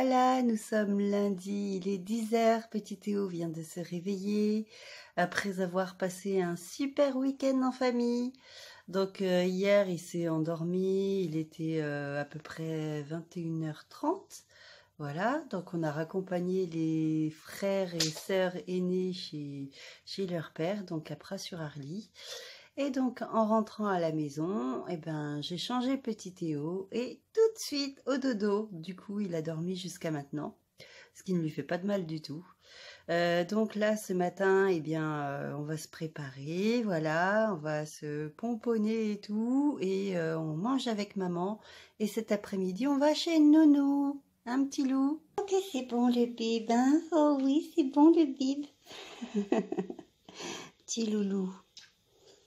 Voilà, nous sommes lundi, il est 10 h. Petit Théo vient de se réveiller après avoir passé un super week-end en famille. Donc hier, il s'est endormi, il était à peu près 21 h 30. Voilà, donc on a raccompagné les frères et sœurs aînés chez leur père, donc à Pras-sur-Arly. Et donc en rentrant à la maison, eh ben, j'ai changé petit Théo et tout de suite au dodo. Du coup, il a dormi jusqu'à maintenant, ce qui ne lui fait pas de mal du tout. Donc là, ce matin, eh bien, on va se préparer, voilà, on va se pomponner et tout, et on mange avec maman. Et cet après-midi, on va chez Nounou, un petit loup. Ok, c'est bon le bib, hein? Oh oui, c'est bon le bib. Petit loulou.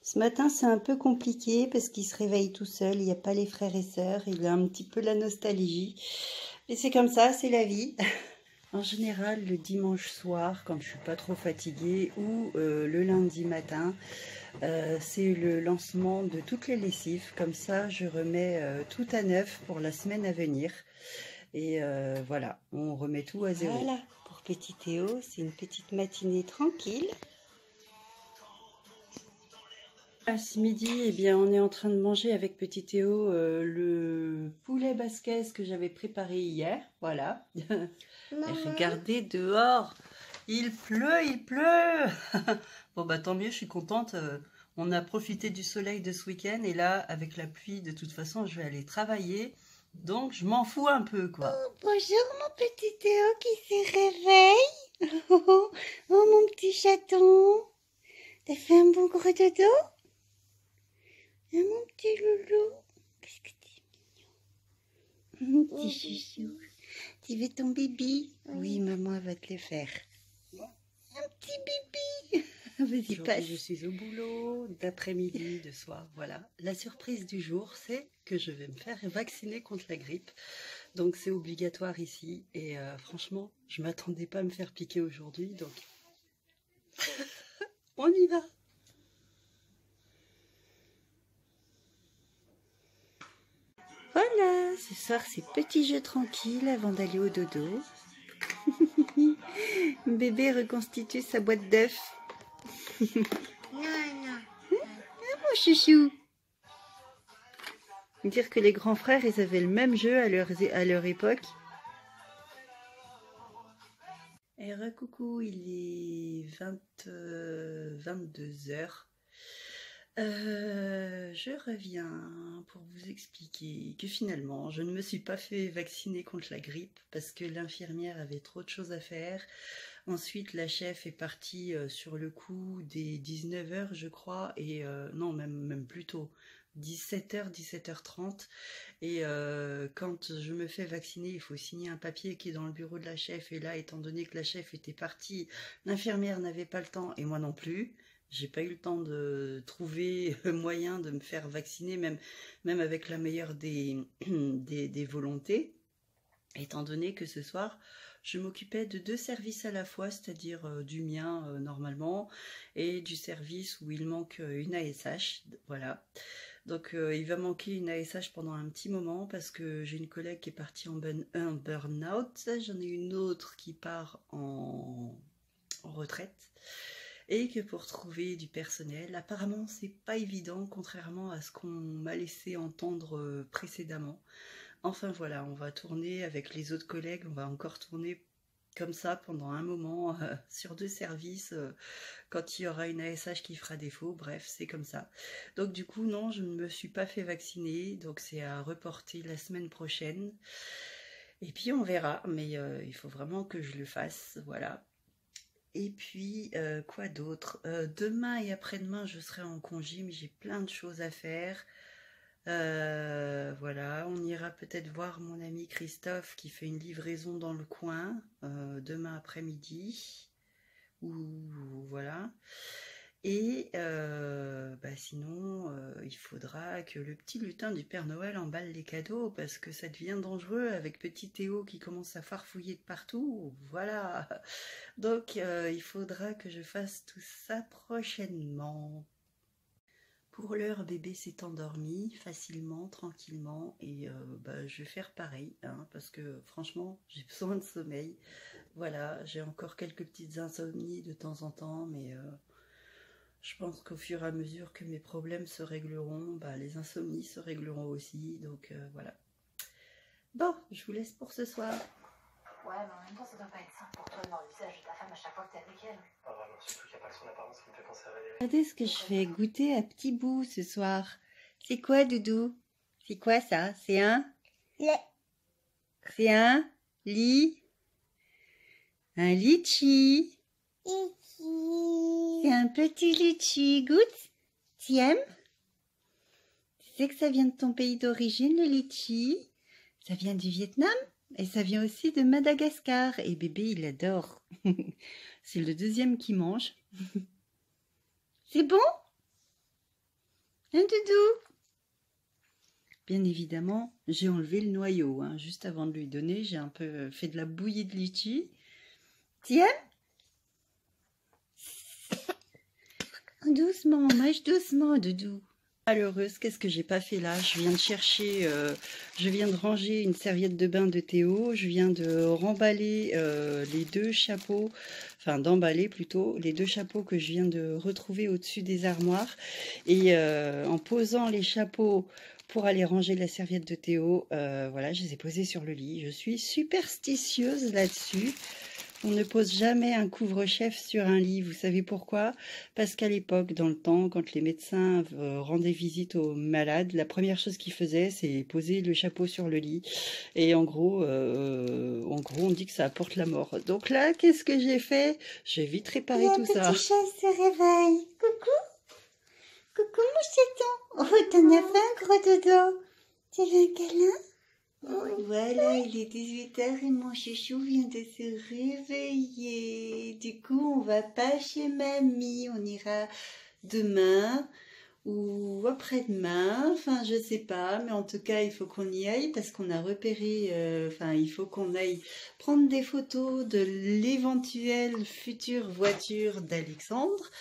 Ce matin, c'est un peu compliqué parce qu'il se réveille tout seul, il n'y a pas les frères et sœurs, il a un petit peu la nostalgie. Mais c'est comme ça, c'est la vie. En général, le dimanche soir, quand je suis pas trop fatiguée, ou le lundi matin, c'est le lancement de toutes les lessives. Comme ça, je remets tout à neuf pour la semaine à venir. Et voilà, on remet tout à zéro. Voilà, pour petit Théo, c'est une petite matinée tranquille. Ce midi, eh bien, on est en train de manger avec petit Théo le poulet basquez que j'avais préparé hier. Voilà. Et regardez dehors, il pleut, il pleut. Bon bah tant mieux, je suis contente. On a profité du soleil de ce week-end et là, avec la pluie, de toute façon, je vais aller travailler. Donc, je m'en fous un peu, quoi. Oh, bonjour mon petit Théo qui se réveille. Oh, mon petit chaton. T'as fait un bon gros dodo? Mon petit loulou, qu'est-ce que t'es mignon. Mon petit chouchou. Tu veux ton bibi? Oui, maman elle va te le faire. Un petit bibi. Vas-y, passe. Je suis au boulot, d'après-midi, de soir, voilà. La surprise du jour, c'est que je vais me faire vacciner contre la grippe. Donc c'est obligatoire ici. Et franchement, je ne m'attendais pas à me faire piquer aujourd'hui. Donc on y va. Voilà, ce soir c'est petit jeu tranquille avant d'aller au dodo. Bébé reconstitue sa boîte d'œufs. Ah, mon chouchou. Dire que les grands frères, ils avaient le même jeu à leur époque. Et recoucou, il est 22 h. Je reviens pour vous expliquer que finalement, je ne me suis pas fait vacciner contre la grippe parce que l'infirmière avait trop de choses à faire. Ensuite, la chef est partie sur le coup des 19 h, je crois, et non, même plus tôt, 17 h, 17 h 30. Et quand je me fais vacciner, il faut signer un papier qui est dans le bureau de la chef. Et là, étant donné que la chef était partie, l'infirmière n'avait pas le temps, et moi non plus. J'ai pas eu le temps de trouver moyen de me faire vacciner, même avec la meilleure des volontés, étant donné que ce soir, je m'occupais de 2 services à la fois, c'est-à-dire du mien normalement, et du service où il manque une ASH, voilà. Donc il va manquer une ASH pendant un petit moment parce que j'ai une collègue qui est partie en burn-out, j'en ai une autre qui part en retraite. Et que pour trouver du personnel, apparemment c'est pas évident, contrairement à ce qu'on m'a laissé entendre précédemment. Enfin voilà, on va tourner avec les autres collègues, on va encore tourner comme ça pendant un moment sur 2 services quand il y aura une ASH qui fera défaut. Bref, c'est comme ça. Donc du coup non, je ne me suis pas fait vacciner, donc c'est à reporter la semaine prochaine. Et puis on verra, mais il faut vraiment que je le fasse, voilà. Et puis, quoi d'autre? Demain et après-demain, je serai en congé, mais j'ai plein de choses à faire. Voilà, on ira peut-être voir mon ami Christophe qui fait une livraison dans le coin demain après-midi. Ou voilà. Et sinon, il faudra que le petit lutin du Père Noël emballe les cadeaux parce que ça devient dangereux avec petit Théo qui commence à farfouiller de partout. Voilà. Donc, il faudra que je fasse tout ça prochainement. Pour l'heure, bébé s'est endormi facilement, tranquillement, et je vais faire pareil, hein, parce que franchement, j'ai besoin de sommeil. Voilà, j'ai encore quelques petites insomnies de temps en temps, mais je pense qu'au fur et à mesure que mes problèmes se régleront, les insomnies se régleront aussi, donc voilà. Bon, je vous laisse pour ce soir. Ouais, mais en même temps, ça doit pas être simple pour toi de voir le visage de ta femme à chaque fois que t'es avec elle. Pas vraiment, surtout qu'il n'y a pas que son apparence qui me fait penser à Valérie. Regardez ce que je fais goûter à petit bout ce soir. C'est quoi, Doudou? C'est quoi ça? C'est un lait. C'est un lit. Un litchi. C'est un petit litchi. Goûte. Tu aimes? Tu sais que ça vient de ton pays d'origine, le litchi? Ça vient du Vietnam et ça vient aussi de Madagascar. Et bébé, il adore. C'est le deuxième qui mange. C'est bon? Un doudou? Bien évidemment, j'ai enlevé le noyau. Hein. Juste avant de lui donner, j'ai un peu fait de la bouillie de litchi. Tiens? Doucement, mange doucement, doudou. Malheureuse, qu'est-ce que j'ai pas fait là? Je viens de chercher, je viens de ranger une serviette de bain de Théo, je viens de remballer les deux chapeaux, enfin d'emballer plutôt, les deux chapeaux que je viens de retrouver au-dessus des armoires. Et en posant les chapeaux pour aller ranger la serviette de Théo, voilà, je les ai posés sur le lit. Je suis superstitieuse là-dessus. On ne pose jamais un couvre-chef sur un lit. Vous savez pourquoi? Parce qu'à l'époque, dans le temps, quand les médecins rendaient visite aux malades, la première chose qu'ils faisaient, c'est poser le chapeau sur le lit. Et en gros, on dit que ça apporte la mort. Donc là, qu'est-ce que j'ai fait? J'ai vite réparé tout ça. Le petit chat se réveille. Coucou. Coucou, mon chaton. Oh, t'en as fait un gros dodo. Tu veux un câlin? Voilà, il est 18h et mon chouchou vient de se réveiller. Du coup, on va pas chez mamie. On ira demain ou après-demain. Enfin, je sais pas. Mais en tout cas, il faut qu'on y aille parce qu'on a repéré... il faut qu'on aille prendre des photos de l'éventuelle future voiture d'Alexandre.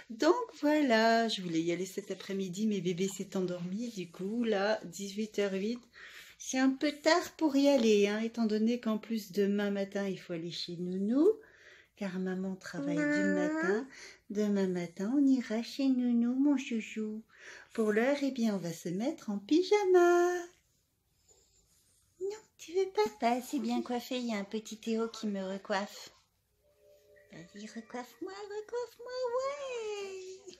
Donc voilà, je voulais y aller cet après-midi. Mais bébé s'est endormi. Du coup, là, 18h08. C'est un peu tard pour y aller, hein, étant donné qu'en plus demain matin, il faut aller chez Nounou, car maman travaille du matin. Demain matin, on ira chez Nounou, mon chouchou. Pour l'heure, eh bien, on va se mettre en pyjama. Non, tu veux pas? C'est bien coiffé, il y a un petit Théo qui me recoiffe. Vas-y, recoiffe-moi, ouais.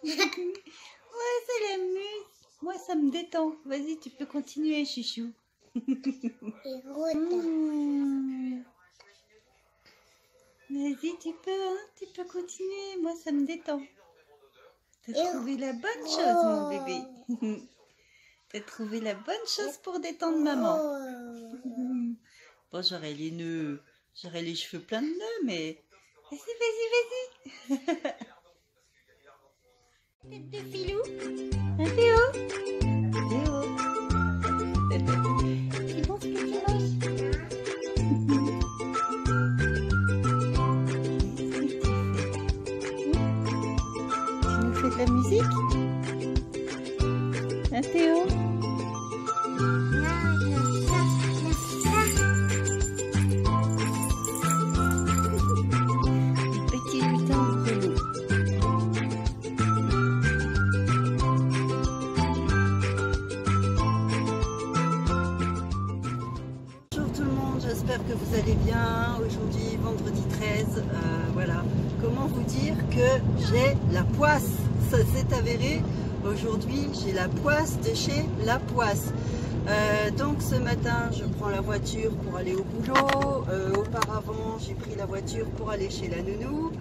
Ouais, ça l'amuse. Moi, ça me détend. Vas-y, tu peux continuer, chouchou. Vas-y, tu peux continuer, moi ça me détend. T'as trouvé la bonne chose, mon bébé. T'as trouvé la bonne chose pour détendre maman. Bon, j'aurais les nœuds, j'aurais les cheveux pleins de nœuds, mais... Vas-y. Tête de filou. Un Théo. C'est bon ce que tu manges? Tu nous fais de la musique? Hein, Théo? Petit lutin au grelot. J'espère que vous allez bien. Aujourd'hui, vendredi 13, voilà. Comment vous dire que j'ai la poisse? Ça s'est avéré. Aujourd'hui, j'ai la poisse de chez La Poisse. Donc ce matin, je prends la voiture pour aller au boulot. Auparavant, j'ai pris la voiture pour aller chez la nounou.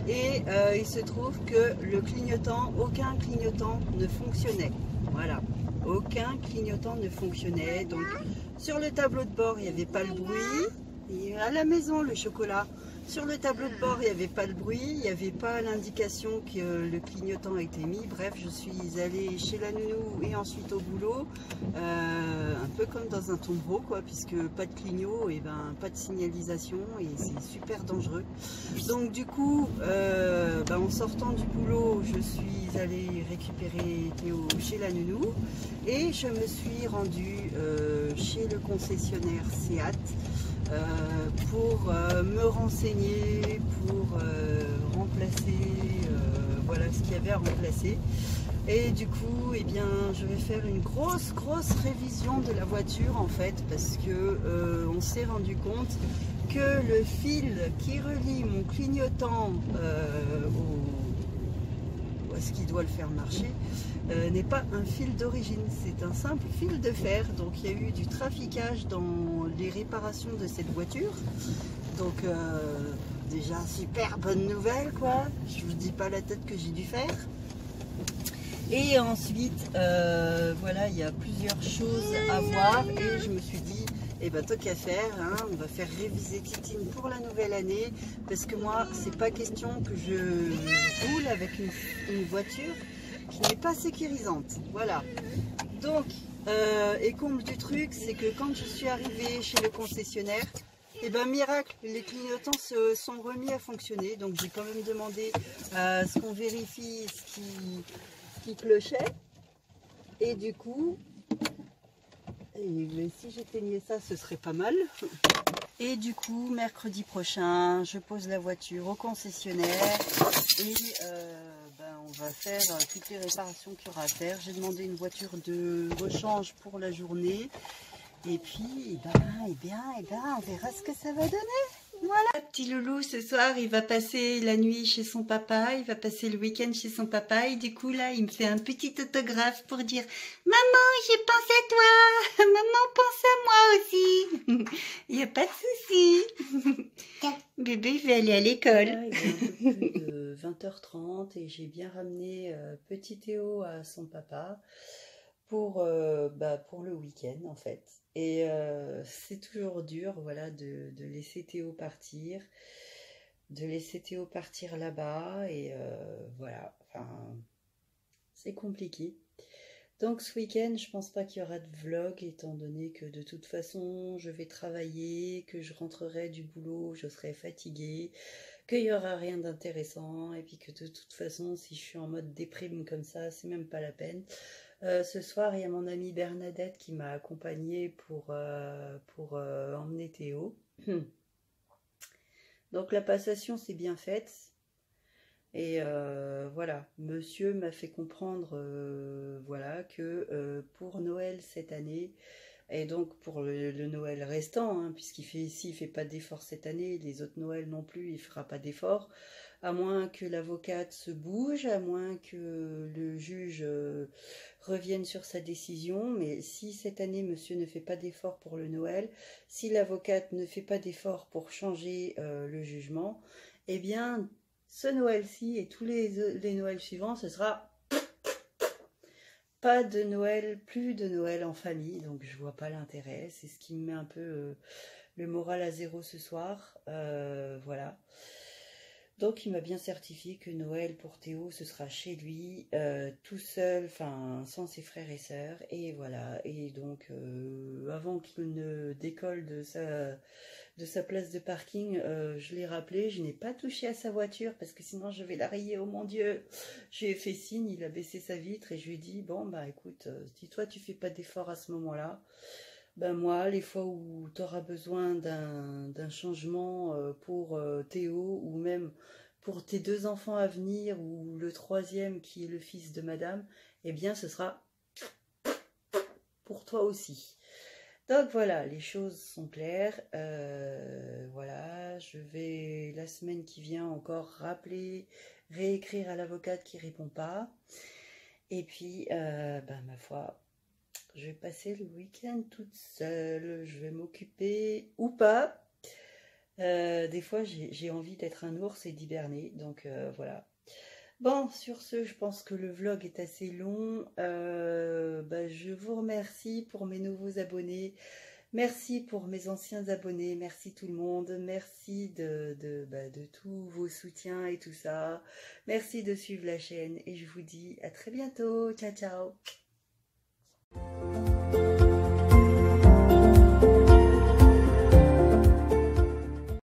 Et il se trouve que le clignotant, aucun clignotant ne fonctionnait. Voilà. Aucun clignotant ne fonctionnait. Donc sur le tableau de bord, il n'y avait pas le bruit. Et à la maison, le chocolat. Sur le tableau de bord, il n'y avait pas le bruit. Il n'y avait pas l'indication que le clignotant a été mis. Bref, je suis allée chez la nounou et ensuite au boulot. Un peu comme dans un tombeau, quoi, puisque pas de clignot et ben pas de signalisation et c'est super dangereux. Donc du coup, en sortant du boulot, je suis allée récupérer Théo chez la nounou et je me suis rendue chez le concessionnaire Seat pour me renseigner, pour remplacer voilà ce qu'il y avait à remplacer. Et du coup, eh bien, je vais faire une grosse révision de la voiture en fait, parce que on s'est rendu compte que le fil qui relie mon clignotant à ce qui doit le faire marcher n'est pas un fil d'origine, c'est un simple fil de fer. Donc il y a eu du traficage dans les réparations de cette voiture. Donc déjà super bonne nouvelle, quoi. Je vous dis pas la tête que j'ai dû faire. Et ensuite, voilà, il y a plusieurs choses à voir et je me suis dit, eh ben, tant qu'à faire, hein, on va faire réviser Titine pour la nouvelle année, parce que moi, c'est pas question que je roule avec une voiture qui n'est pas sécurisante. Voilà. Donc, et comble du truc, c'est que quand je suis arrivée chez le concessionnaire, et ben miracle, les clignotants se sont remis à fonctionner. Donc j'ai quand même demandé à ce qu'on vérifie ce qui clochait. Et du coup, si j'éteignais ça, ce serait pas mal. Et du coup, mercredi prochain, je pose la voiture au concessionnaire et on va faire toutes les réparations qu'il y aura à faire. J'ai demandé une voiture de rechange pour la journée. Et puis, on verra ce que ça va donner. Voilà, petit loulou, ce soir, il va passer la nuit chez son papa, il va passer le week-end chez son papa. Et du coup, là, il me fait un petit autographe pour dire « Maman, j'ai pensé à toi. Maman, pense à moi aussi. » Il n'y a pas de souci. Bébé, il va aller à l'école. Là, il est un peu plus de 20h30 et j'ai bien ramené petit Théo à son papa pour le week-end, en fait. Et c'est toujours dur, voilà, de laisser Théo partir, là-bas, et voilà, enfin, c'est compliqué. Donc ce week-end, je pense pas qu'il y aura de vlog, étant donné que de toute façon, je vais travailler, que je rentrerai du boulot, je serai fatiguée, qu'il y aura rien d'intéressant, et puis que de toute façon, si je suis en mode déprime comme ça, c'est même pas la peine. Ce soir, il y a mon amie Bernadette qui m'a accompagnée pour emmener Théo. Donc la passation s'est bien faite. Et voilà, monsieur m'a fait comprendre voilà, que pour Noël cette année, et donc pour le Noël restant, hein, s'il fait pas d'effort cette année, les autres Noëls non plus, il fera pas d'effort, à moins que l'avocate se bouge, à moins que le juge revienne sur sa décision. Mais si cette année monsieur ne fait pas d'effort pour le Noël, si l'avocate ne fait pas d'effort pour changer le jugement, eh bien ce Noël-ci et tous les Noëls suivants, ce sera pas de Noël, plus de Noël en famille. Donc je vois pas l'intérêt. C'est ce qui me met un peu le moral à zéro ce soir. Voilà. Donc il m'a bien certifié que Noël pour Théo, ce sera chez lui, tout seul, enfin sans ses frères et sœurs. Et voilà. Et donc avant qu'il ne décolle de sa place de parking, je l'ai rappelé, je n'ai pas touché à sa voiture parce que sinon je vais la rayer, oh mon Dieu. Je lui ai fait signe, il a baissé sa vitre et je lui ai dit, bon bah écoute, si toi tu fais pas d'effort à ce moment-là, ben moi, les fois où tu auras besoin d'un changement pour Théo ou même pour tes 2 enfants à venir ou le 3e qui est le fils de madame, eh bien ce sera pour toi aussi. Donc voilà, les choses sont claires. Voilà, je vais la semaine qui vient encore réécrire à l'avocate qui répond pas. Et puis, ma foi, je vais passer le week-end toute seule. Je vais m'occuper ou pas. Des fois, j'ai envie d'être un ours et d'hiberner. Donc voilà. Bon, sur ce, je pense que le vlog est assez long. Je vous remercie pour mes nouveaux abonnés. Merci pour mes anciens abonnés. Merci tout le monde. Merci de tous vos soutiens et tout ça. Merci de suivre la chaîne. Et je vous dis à très bientôt. Ciao, ciao.